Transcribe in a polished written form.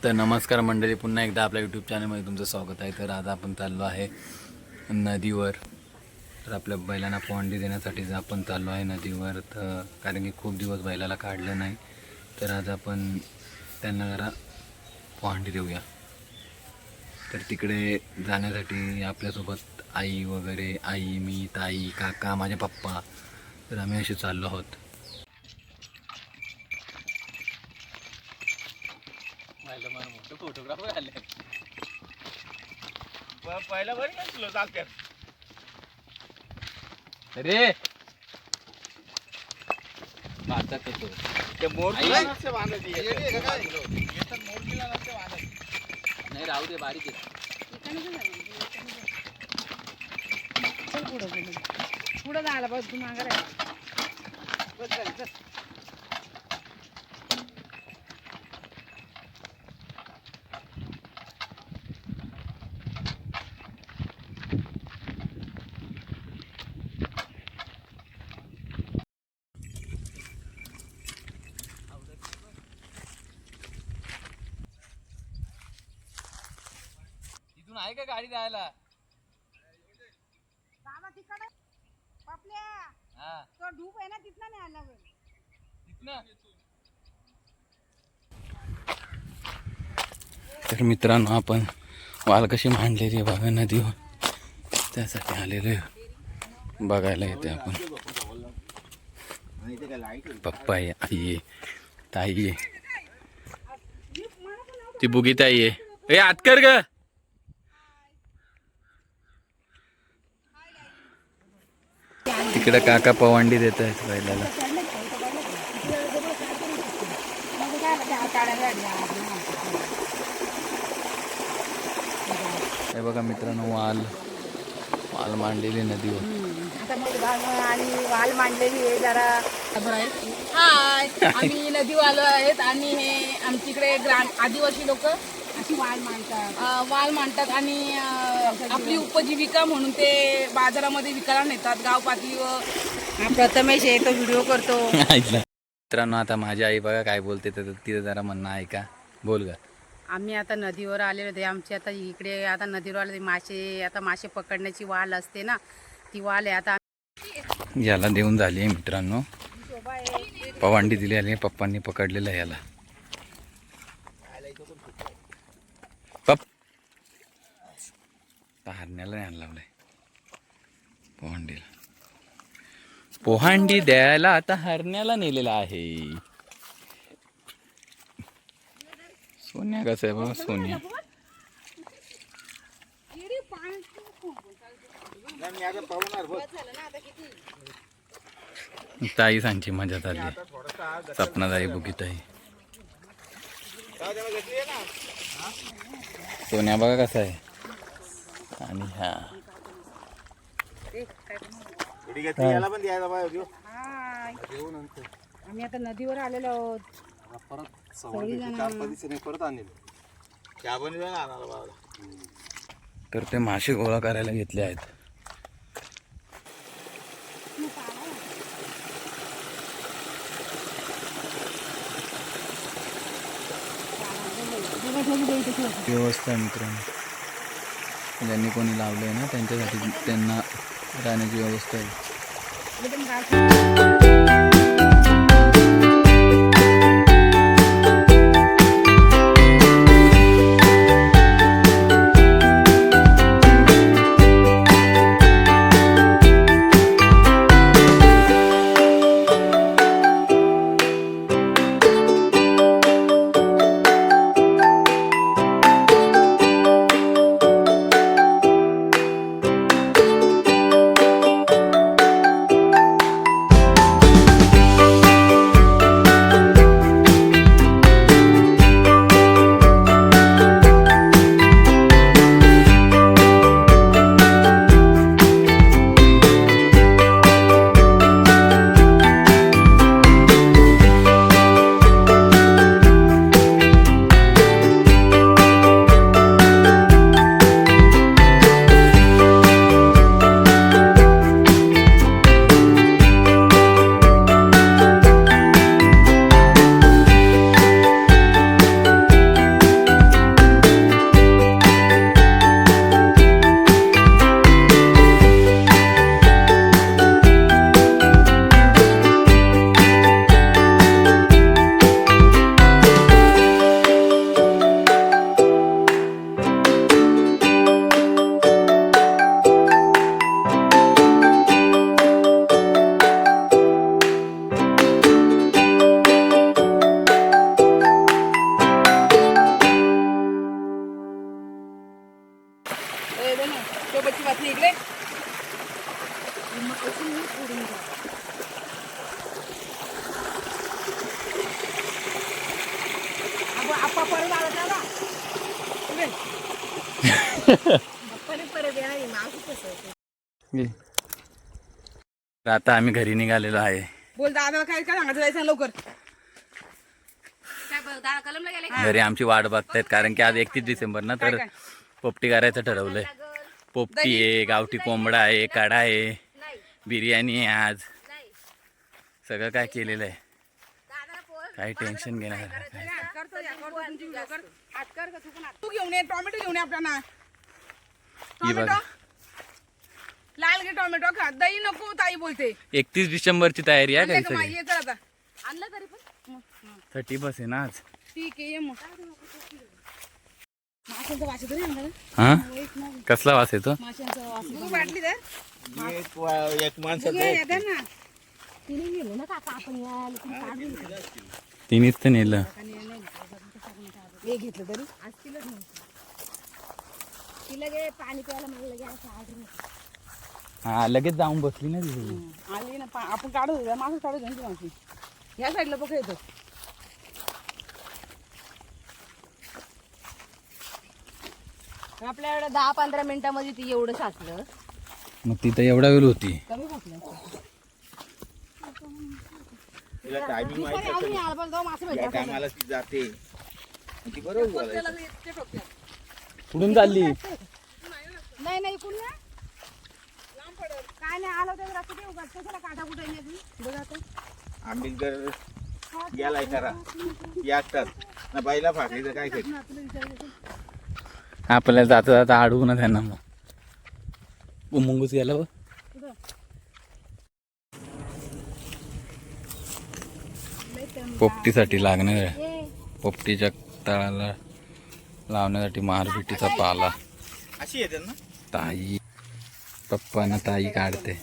तर नमस्कार मंडळी, पुन्हा एकदा आपल्या यूट्यूब चॅनलमध्ये तुमचं स्वागत आहे. तर आज आपण चाललो आहे नदीवर. तर आपल्या बैलांना पोहंडी देण्यासाठी आपण चाललो आहे नदीवर. तर कारण की खूप दिवस बैलाला काढलं नाही, तर आज आपण त्यांना जरा पोहंडी देऊया. तर तिकडे जाण्यासाठी आपल्यासोबत आई वगैरे, आई, मी, ताई, काका, माझे पप्पा, तर आम्ही असे चाललो आहोत. फोटोग्राफर आले पहिला बरी नसलो चालते रे भारतात येतो ते मोरला नसते बांधायची मोरला नसते बांधायची नाही राहू दे बारीक आहे पुढे जायला बस तू मागायला बस चल. इथून आहे का गाडी जायला? तो ढूप आहे ना तिथनं नाही आला तर मित्रांनो, आपण वाल कशी मांडलेली बघा नदीवर, त्यासाठी आलेलो बघायला येते आपण. पप्पा आहे, आई आहे, ताई आहे, ती बुगी ताई आहे. ए आत कर ग. तिकडे काका पवंडी देत आहेत बैलाला. हे बघा मित्रांनो, वाल मांडलेली नदीवर. आणि वाल मांडलेली आहे जरा. हाय, आम्ही नदीवर आलो आहेत आणि हे आमच्याकडे आदिवासी लोक अशी वाल मांडतात आणि आपली उपजीविका म्हणून ते बाजारामध्ये विकायला नेतात गाव पातळीवर. प्रथमेश आहे, तो व्हिडिओ करतो. मित्रांनो, आता माझी आई बघा काय बोलते, तर तिथं जरा म्हणणं आहे का, बोल ग. आम्ही आता नदीवर आलेलो होते. आमची आता इकडे आता नदीवर आले मासे पकडण्याची वाल असते ना, ती वाल आहे आता याला देऊन झाली आहे मित्रांनो. पवांडी दिली आली, पप्पांनी पकडलेलं आहे याला. पप हरण्याला नाही लावलंय पोहांडीला. पोहांडी द्यायला आता हरण्याला नेलेला आहे. सोन्या कसं आहे बघा, सोन्या. ताई सांची मजा चालली. सपनाताई, बुगीताई, सोन्या बघा कसा आहे. आणि हा आम्ही आता नदीवर आलेलो आहोत. तर ते मासे गोळा करायला घेतले आहेत. व्यवस्था मित्रांनो, ज्यांनी कोणी लावलंय ना त्यांच्यासाठी त्यांना राहण्याची व्यवस्था आहे. हिंमतची बात नाही इकडे. आप्पा परत आला त्याला परत येणार मागं कसं. तर आता आम्ही घरी निघालेलो आहे. बोल दादाला काय काय सांगायचं जायचं लवकर. घरी आमची वाट बघतायत कारण की आज 31 डिसेंबर ना, तर पोपटी करायचं ठरवलंय. पोपटी आहे, गावठी कोंबडा आहे, कडा आहे, बिर्याणी आहे, आज सगळं काय केलेलं आहे. काही टेन्शन घेणार तू घेऊन ये टोमॅटो घेऊन ये आपल्याला. ही बघा, लाल घे टोमॅटो खा. दही नको ताई बोलते. 31 डिसेंबरची तयारी आहे आणलं काही का सगळी. ये तर आता आणलं तरी पण 30 बस आहे ना आज. ठीक आहे ये मग. माशांचा वास येतो ना. हा, कसला वास येतो? माशांचा वास तू वाटली तर एक माणसं येते ना. तिनेच तर नेलं. हे घेतलं तरी पाणी प्यायला मला लगे असं आढळून. हा, लगेच जाऊन बसली ना तिथे. आली ना आपण काढत होतो माणूस काढत होतो माणशी. या साईडला बघ येतो. आपल्याकडे 10-15 मिनिटामध्ये ती एवढं साचलं. मग तिथं एवढा वेळ होती. कमी घातलं. तिला टायमिंग माहिती आम्ही आलबाल जाऊ मासे भेटतात. टायमाला ती जाते ती बरोबर बोलायचं. कुठून चालली? नाही नाही कोण ना लांब पडल. काय नाही आलं तर रस्ता देऊ का कशाला काटा कुठे नाही बघा आता. आंबेडकर गेलाय करा याकतात ना बाईला फाकलीचं काय खायचं. आपल्याला जाता जाता अडवू ना त्यांना. मग मुंगूस गेला बघ. पोपटीसाठी लागणार पोपटीच्या तळाला लावण्यासाठी मारबिटीचा पाला. अशी येते ना ताई पप्पांना ताई काढते.